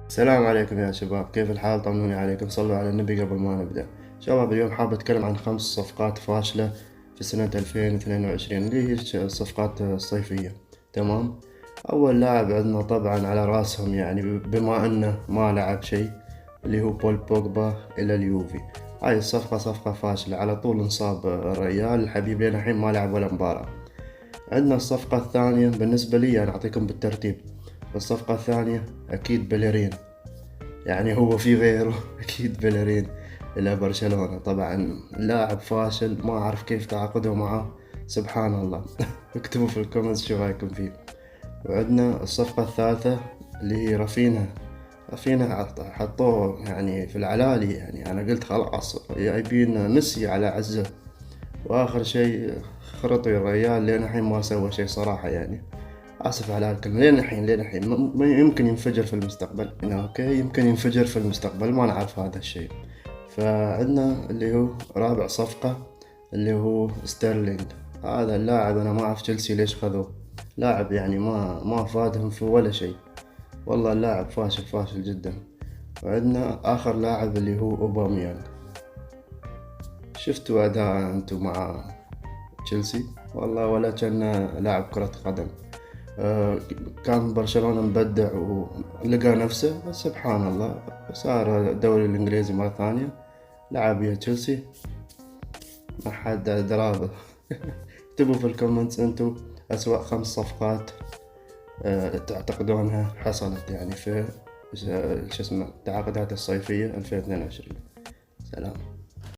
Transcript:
السلام عليكم يا شباب، كيف الحال؟ طمنوني عليكم، صلوا على النبي قبل ما نبدأ. شباب، اليوم حاب أتكلم عن 5 صفقات فاشلة في سنة 2022 اللي هي الصفقات الصيفية. تمام. أول لاعب عندنا طبعا على راسهم، يعني بما أنه ما لعب شيء، اللي هو بول بوجبا إلى اليوفي. هاي الصفقة صفقة فاشلة، على طول انصاب الريال الحبيب، لين الحين ما لعب ولا مباراة. عندنا الصفقة الثانية بالنسبة لي، أنا أعطيكم بالترتيب. الصفقة الثانية أكيد بليرين، يعني هو في غيره أكيد بلرين إلى برشلونة. طبعا لاعب فاشل، ما أعرف كيف تعاقدوا معه، سبحان الله. اكتبوا في الكومنتس شو رأيكم فيه. وعندنا الصفقة الثالثة اللي هي رافينها. رافينها حطوه يعني في العلالي، يعني أنا قلت خلاص جايبين ميسي على عزه، وآخر شيء خرطوا الريال، لين الحين ما سوى شيء صراحة. يعني آسف على الكلمة، لين الحين يمكن ينفجر في المستقبل. أوكي، يمكن ينفجر في المستقبل، ما نعرف هذا الشيء. فعندنا اللي هو رابع صفقة، اللي هو ستيرلينج. هذا اللاعب أنا ما أعرف تشيلسي ليش خذوه. لاعب يعني ما فادهم في ولا شيء، والله اللاعب فاشل فاشل جدا. وعندنا آخر لاعب اللي هو أوباميانغ. شفتوا أداء أنتم مع تشيلسي؟ والله ولا كان لاعب كرة قدم. آه، كان برشلونة مبدع ولقى نفسه، بس سبحان الله صار الدوري الإنجليزي مرة ثانية، لعب يا تشيلسي، ما حد درابه. اكتبوا في الكومنتس انتو أسوأ 5 صفقات تعتقدونها حصلت يعني في شو اسمه التعاقدات الصيفية 2022. سلام.